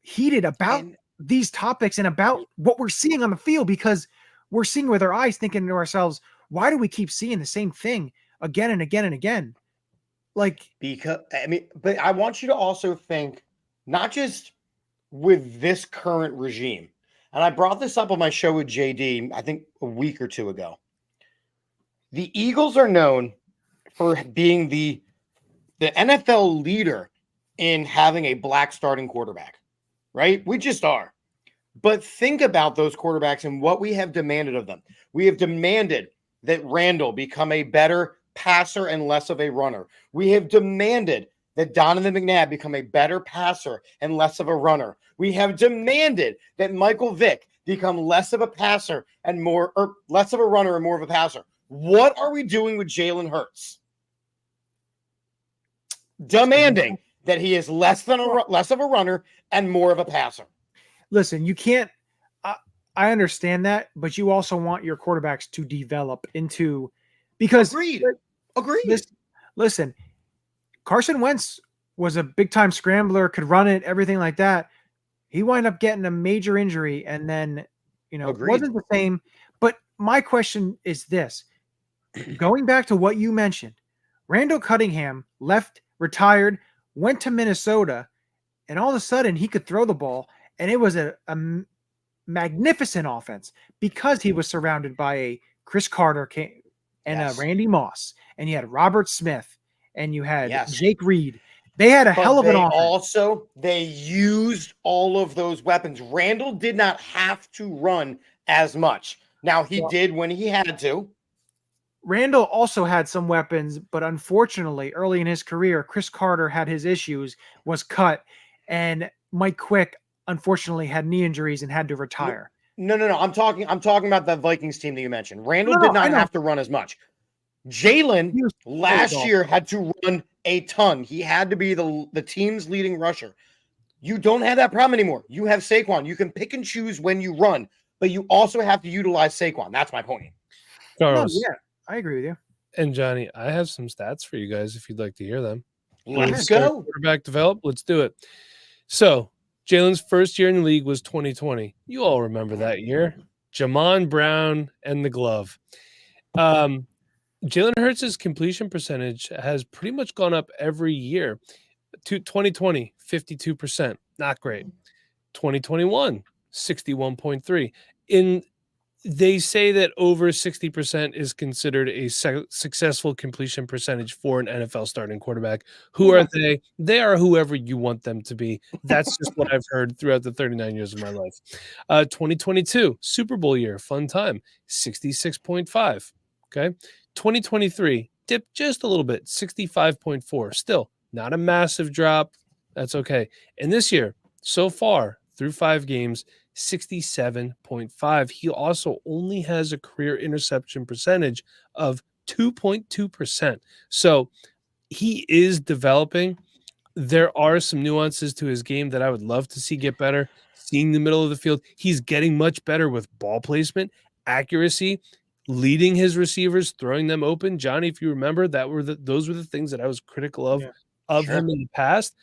heated about these topics and about what we're seeing on the field because we're seeing with our eyes thinking to ourselves, why do we keep seeing the same thing again and again and again? But I want you to also think not just with this current regime. And I brought this up on my show with JD, I think a week or two ago. The Eagles are known for being the the NFL leader in having a black starting quarterback, right? We just are. But think about those quarterbacks and what we have demanded of them. We have demanded that Randall become a better passer and less of a runner. We have demanded that Donovan McNabb become a better passer and less of a runner. We have demanded that Michael Vick become less of a passer and more, or less of a runner and more of a passer. What are we doing with Jalen Hurts? Demanding that he is less of a runner and more of a passer. Listen, you can't. I understand that, but you also want your quarterbacks to develop into, because Agreed. Listen, Carson Wentz was a big time scrambler, could run it, everything like that. He wound up getting a major injury, and then wasn't the same. But my question is this: going back to what you mentioned, Randall Cunningham left, retired, went to Minnesota, and all of a sudden he could throw the ball, and it was a magnificent offense because he was surrounded by a Chris Carter and a Randy Moss, and you had Robert Smith, and you had Jake Reed. They had a hell of an offense. They used all of those weapons. Randall did not have to run as much. Now, he did when he had to. Randall also had some weapons, but unfortunately, early in his career, Chris Carter had his issues, was cut, and Mike Quick, unfortunately, had knee injuries and had to retire. No. I'm talking about that Vikings team that you mentioned. Randall did not have to run as much. Jalen last year had to run a ton. He had to be the team's leading rusher. You don't have that problem anymore. You have Saquon. You can pick and choose when you run, but you also have to utilize Saquon. That's my point. Charles. Yeah, I agree with you. And Johnny, I have some stats for you guys if you'd like to hear them. Let's go. Quarterback develop. Let's do it. So Jalen's first year in the league was 2020. You all remember that year. Jamon Brown and the glove. Jalen Hurts' completion percentage has pretty much gone up every year. 2020, 52%. Not great. 2021, 61.3. They say that over 60% is considered a successful completion percentage for an NFL starting quarterback. Who are they? They are whoever you want them to be. That's just what I've heard throughout the 39 years of my life. 2022, Super Bowl year, fun time, 66.5. Okay. 2023, dipped just a little bit, 65.4. Still not a massive drop. That's okay. And this year, so far, through 5 games, 67.5. He also only has a career interception percentage of 2.2%. So he is developing. There are some nuances to his game that I would love to see get better. Seeing the middle of the field, he's getting much better with ball placement, accuracy, leading his receivers, throwing them open. Johnny, if you remember, those were the things that I was critical of him in the past.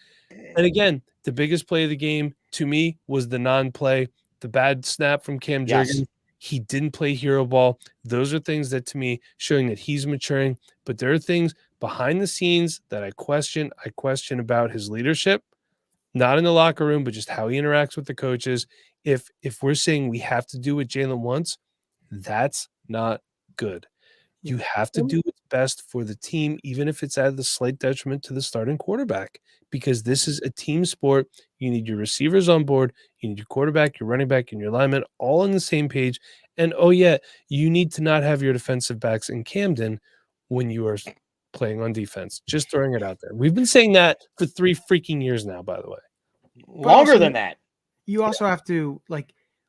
And again, the biggest play of the game to me was the non-play, the bad snap from Cam Jurgens. He didn't play hero ball. Those are things that, to me, showing that he's maturing. But there are things behind the scenes that I question. I question about his leadership, not in the locker room, but just how he interacts with the coaches. If we're saying we have to do what Jalen wants, that's not good. You have to do what's best for the team, even if it's at the slight detriment to the starting quarterback, because this is a team sport. You need your receivers on board. You need your quarterback, your running back, and your lineman all on the same page. And, you need to not have your defensive backs in Camden when you are playing on defense. Just throwing it out there. We've been saying that for 3 freaking years now, by the way. Longer than that. You also have to,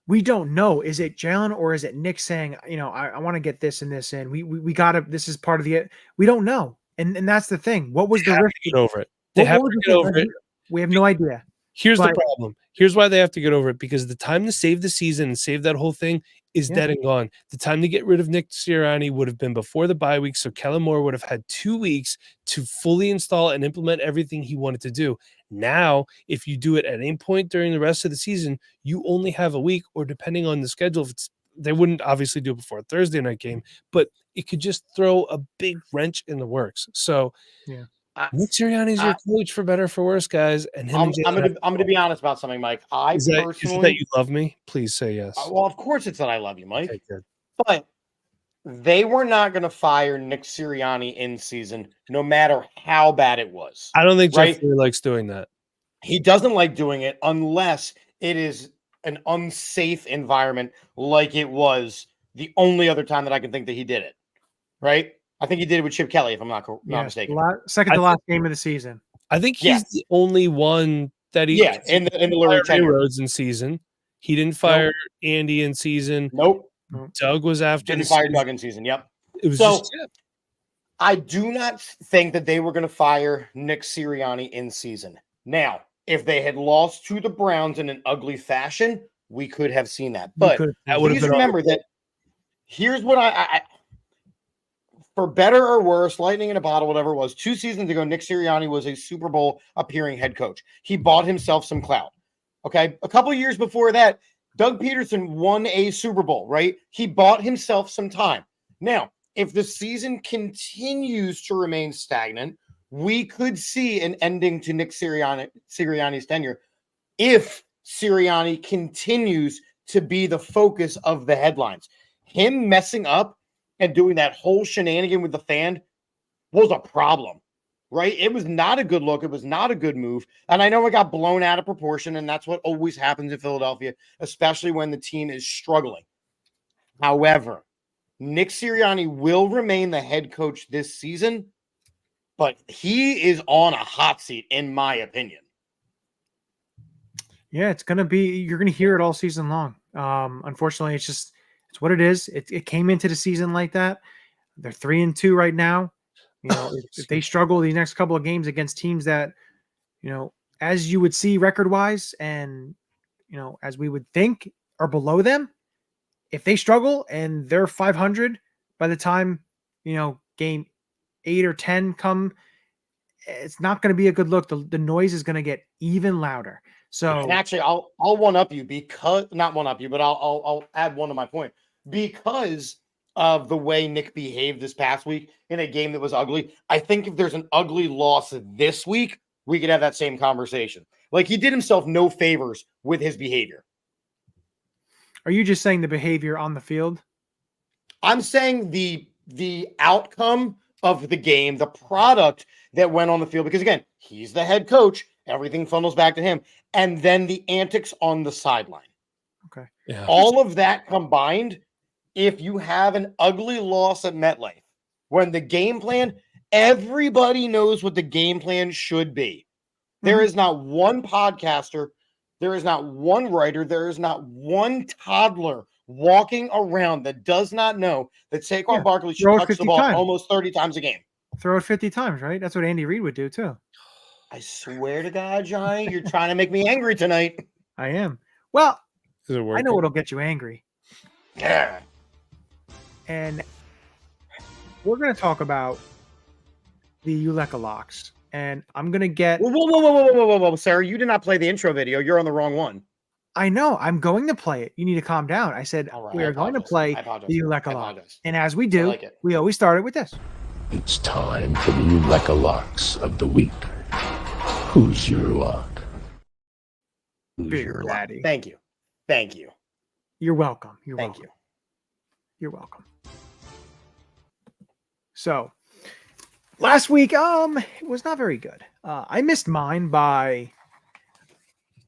we don't know. Is it Jalen or is it Nick saying, I want to get this and this in. We got to, this is part of we don't know. And that's the thing. What was the risk? Get over it. They have to get over it. We have no idea. Here's the problem. Here's why they have to get over it, because the time to save the season and save that whole thing is dead and gone. The time to get rid of Nick Sirianni would have been before the bye week, so Kellen Moore would have had 2 weeks to fully install and implement everything he wanted to do. Now, if you do it at any point during the rest of the season, you only have a week, or depending on the schedule, they wouldn't obviously do it before a Thursday night game, but it could just throw a big wrench in the works. So, Nick Sirianni's your coach, for better or for worse, guys. And I'm going to be honest about something, Mike. Is that you love me? Please say yes. Well, of course it's that I love you, Mike. Okay, good. But they were not going to fire Nick Sirianni in season, no matter how bad it was. I don't think right? Jeff Lurie likes doing that. He doesn't like doing it unless it is an unsafe environment, like it was the only other time that I can think that he did it. Right? I think he did it with Chip Kelly, if I'm not mistaken. Second to last game of the season. I think he's the only one that he in the Lurie tenure. Rhodes in season. He didn't fire Andy in season. Nope. Doug was after. Didn't fire Doug in season. Yep. It was so. Just, I do not think that they were going to fire Nick Sirianni in season. Now, if they had lost to the Browns in an ugly fashion, we could have seen that. But please remember that here's what I for better or worse, lightning in a bottle, whatever it was, 2 seasons ago, Nick Sirianni was a Super Bowl appearing head coach. He bought himself some clout. Okay. A couple of years before that, Doug Peterson won a Super Bowl, right? He bought himself some time. Now, if the season continues to remain stagnant, we could see an ending to Nick Sirianni's tenure if Sirianni continues to be the focus of the headlines. Him messing up and doing that whole shenanigan with the fan was a problem, right? It was not a good look. It was not a good move. And I know it got blown out of proportion, and that's what always happens in Philadelphia, especially when the team is struggling. However, Nick Sirianni will remain the head coach this season, but he is on a hot seat, in my opinion. Yeah, it's going to be, you're going to hear it all season long. Unfortunately, it's what it is. It came into the season like that. They're 3-2 right now. You know, if they struggle the next couple of games against teams that, you know, as you would see record-wise and, you know, as we would think are below them, if they struggle and they're 500 by the time, you know, game 8 or 10 come, it's not going to be a good look. The noise is going to get even louder. So, and actually, I'll one up you because not one up you, but I'll add one to my point because of the way Nick behaved this past week in a game that was ugly. I think if there's an ugly loss this week, we could have that same conversation. Like, he did himself no favors with his behavior. Are you just saying the behavior on the field? I'm saying the outcome of the game, the product that went on the field, because again, he's the head coach. Everything funnels back to him. And then the antics on the sideline. Okay. Yeah. All of that combined, if you have an ugly loss at MetLife, when the game plan, everybody knows what the game plan should be. There is not one podcaster, there is not one writer, there is not one toddler walking around that does not know that Saquon Barkley should touch the ball almost 30 times a game. Throw it 50 times, right? That's what Andy Reid would do too. I swear to God, Johnny, you're trying to make me angry tonight. I am. Well, I know what'll get you angry. Yeah. And we're going to talk about the Ulecka locks. And I'm going to get... Whoa, Sarah, you did not play the intro video. You're on the wrong one. I know. I'm going to play it. You need to calm down. I said we are going to play the Ulecka lock. And as we do, we always start it with this. It's time for the Ulecka locks of the week. Who's your lock? Who's your lock? Daddy. Thank you. You're welcome. Thank you. You're welcome. So, last week, it was not very good. I missed mine by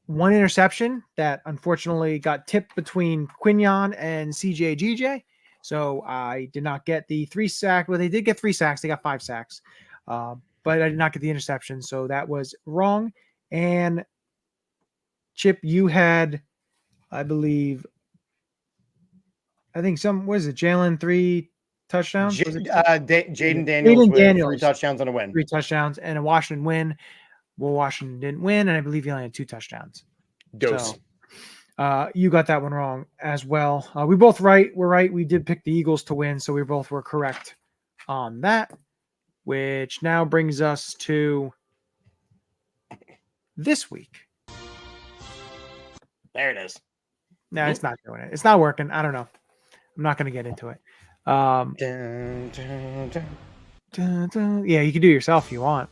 one interception that unfortunately got tipped between Quinion and CJ GJ. So I did not get the 3 sack. Well, they did get 3 sacks. They got 5 sacks. But I did not get the interception. So that was wrong. And Chip, you had, I think Jalen 3 touchdowns? Jaden Daniels with 3 touchdowns and a win. 3 touchdowns and a Washington win. Well, Washington didn't win, and I believe he only had 2 touchdowns. Dose. So, you got that one wrong as well. We both we're right. We did pick the Eagles to win, so we both were correct on that, which now brings us to this week. There it is. No, it's not doing it. It's not working. I don't know. I'm not going to get into it. Yeah, you can do it yourself if you want.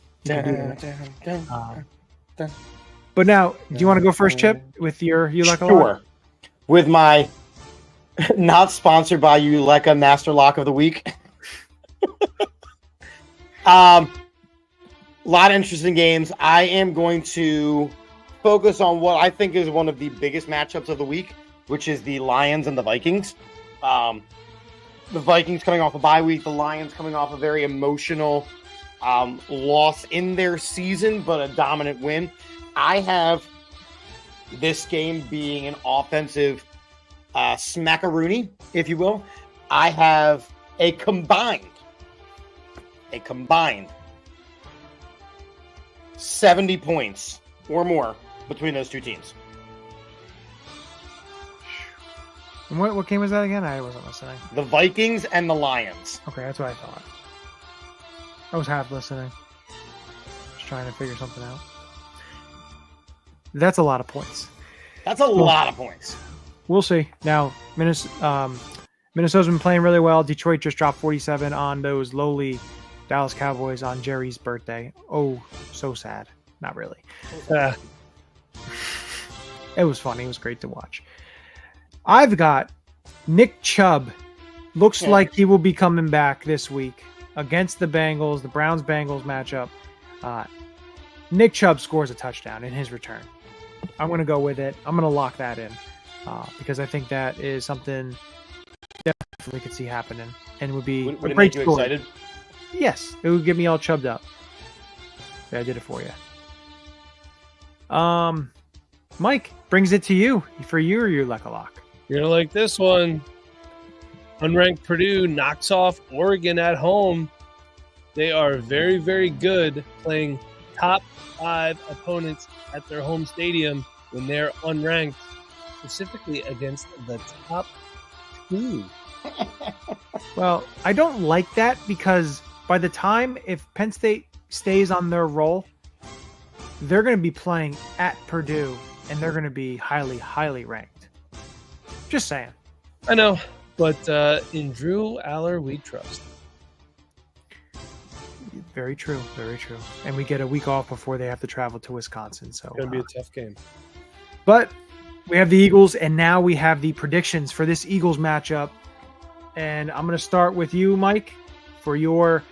But now, do you want to go first, Chip, with your Ulecka? Sure. With my Not sponsored by Ulecka Master Lock of the Week. A lot of interesting games. I am going to focus on what I think is one of the biggest matchups of the week, which is the Lions and the Vikings. The Vikings coming off a bye week, the Lions coming off a very emotional loss in their season, but a dominant win. I have this game being an offensive smackaroony, if you will. I have a combined 70 points or more between those two teams. And what game was that again? I wasn't listening. The Vikings and the Lions. Okay, that's what I thought. I was half listening. Just trying to figure something out. That's a lot of points. That's a lot of points. We'll see. Now, Minnesota's been playing really well. Detroit just dropped 47 on those lowly Dallas Cowboys on Jerry's birthday. Oh, so sad. Not really. It was funny. It was great to watch. I've got Nick Chubb. Looks like he will be coming back this week against the Bengals, the Browns-Bengals matchup. Nick Chubb scores a touchdown in his return. I'm going to go with it. I'm going to lock that in because I think that is something definitely could see happening and would be Would a it great make you story. excited? Yes, it would get me all chubbed up. Yeah, I did it for you. Mike, brings it to you for you or your Ulecka lock. You're going to like this one. Unranked Purdue knocks off Oregon at home. They are very, very good playing top 5 opponents at their home stadium when they're unranked, specifically against the top 2. Well, I don't like that because by the time if Penn State stays on their roll, they're going to be playing at Purdue and they're going to be highly, highly ranked. Just saying. I know, but in Drew Aller, we trust. Very true. Very true. And we get a week off before they have to travel to Wisconsin. So It's going to be a tough game. But we have the Eagles, and now we have the predictions for this Eagles matchup. And I'm going to start with you, Mike, for your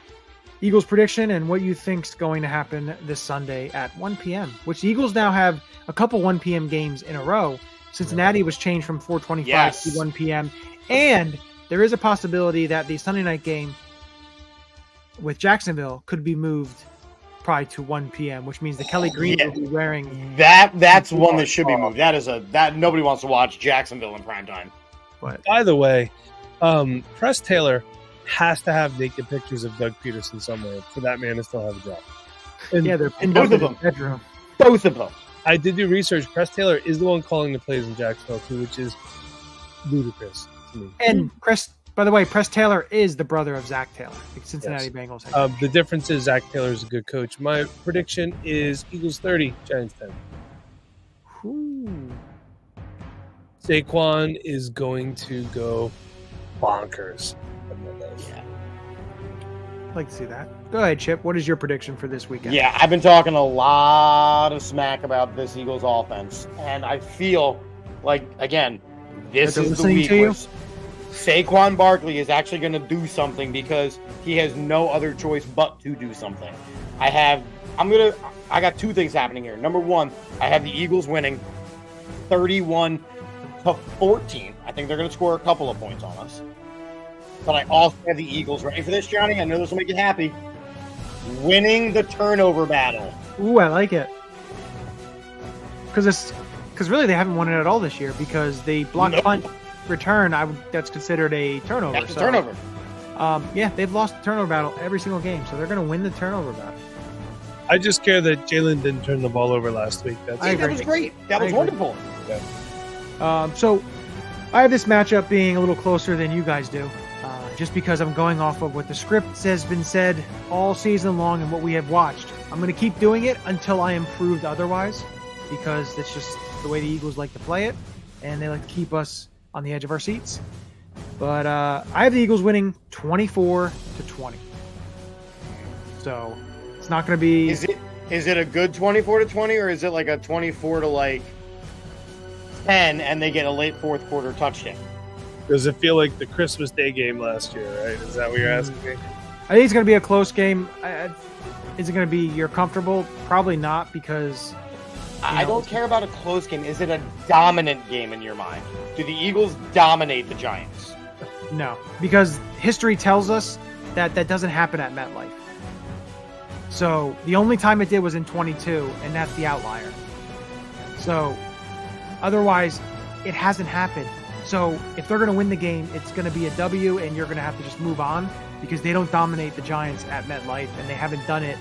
Eagles prediction and what you think's going to happen this Sunday at 1 p.m., which the Eagles now have a couple 1 p.m. games in a row. Cincinnati was changed from 4:25 to 1 p.m. And there is a possibility that the Sunday night game with Jacksonville could be moved probably to 1 p.m., which means the Kelly Green will be wearing that's one that should be moved. That nobody wants to watch Jacksonville in primetime. But By the way, Press Taylor has to have naked pictures of Doug Peterson somewhere for that man to still have a job. And yeah, they're pinned both up of in the bedroom. Both of them. I did do research. Press Taylor is the one calling the plays in Jacksonville too, which is ludicrous to me. And by the way, Press Taylor is the brother of Zach Taylor, the Cincinnati Yes. Bengals head coach. The difference is Zach Taylor is a good coach. My prediction is Eagles 30, Giants 10. Ooh. Saquon is going to go bonkers. Yeah. I'd like to see that. Go ahead, Chip. What is your prediction for this weekend? Yeah, I've been talking a lot of smack about this Eagles offense, and I feel like, again, this They're is the listening week to you? where Saquon Barkley is actually going to do something because he has no other choice but to do something. I got two things happening here. Number one, I have the Eagles winning 31-14. I think they're going to score a couple of points on us. But I also have the Eagles, ready for this, Johnny? I know this will make you happy. Winning the turnover battle. Ooh, I like it. Because really they haven't won it at all this year because the block punt return, that's considered a turnover. That's a turnover. Yeah, they've lost the turnover battle every single game, so they're going to win the turnover battle. I just care that Jalen didn't turn the ball over last week. I That agree. was great. That I was agree. wonderful. So I have this matchup being a little closer than you guys do, just because I'm going off of what the script has been said all season long and what we have watched. I'm going to keep doing it until I am proved otherwise, because that's just the way the Eagles like to play it, and they like to keep us on the edge of our seats. But I have the Eagles winning 24-20. So it's not going to be. Is it a good 24-20, or is it like a 24-10 and they get a late fourth quarter touchdown? Does it feel like the Christmas Day game last year, right? Is that what you're asking me? I think it's going to be a close game. Is it going to be you're comfortable? Probably not, because I don't care about a close game. Is it a dominant game in your mind? Do the Eagles dominate the Giants? no, because history tells us that doesn't happen at MetLife. So the only time it did was in 22, and that's the outlier. So otherwise, it hasn't happened. So if they're going to win the game, it's going to be a W, and you're going to have to just move on, because they don't dominate the Giants at MetLife, and they haven't done it.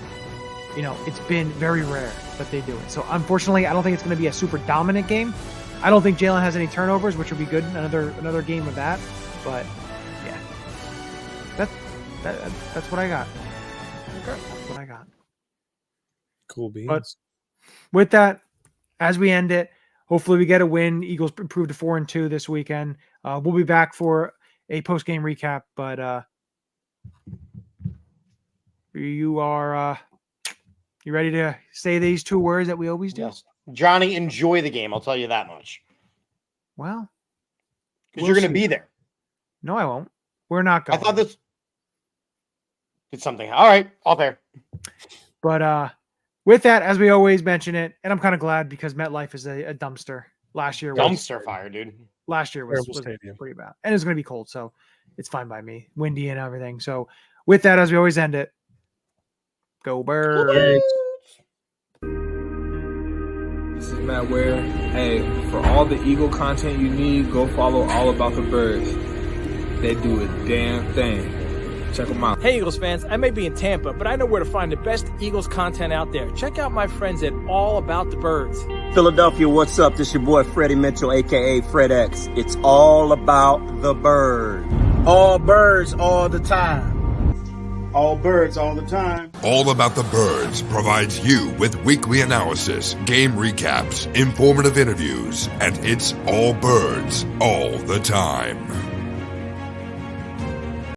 It's been very rare that they do it. So unfortunately, I don't think it's going to be a super dominant game. I don't think Jalen has any turnovers, which would be good. Another game of that. But yeah, that's what I got. That's what I got. Cool beans. But with that, as we end it, hopefully we get a win. Eagles improve to 4-2 this weekend. We'll be back for a post-game recap, but you ready to say these two words that we always do? Yes. Johnny, enjoy the game. I'll tell you that much. Well, because you're going to be there. No, I won't. We're not going. I thought this did something. All right, all fair. But with that, as we always mention it, and I'm kind of glad, because MetLife is a dumpster. Last year dumpster fire, dude. Last year was pretty bad, and it's going to be cold, so it's fine by me. Windy and everything. So with that, as we always end it, go Birds. This is Matt Ware. Hey, for all the Eagle content you need, go follow All About the Birds. They do a damn thing. Check them out. Hey, Eagles fans, I may be in Tampa, but I know where to find the best Eagles content out there. Check out my friends at All About the Birds. Philadelphia, what's up? This your boy Freddie Mitchell, a.k.a. Fred X. It's all about the bird. All birds all the time. All birds all the time. All About the Birds provides you with weekly analysis, game recaps, informative interviews, and it's all birds all the time.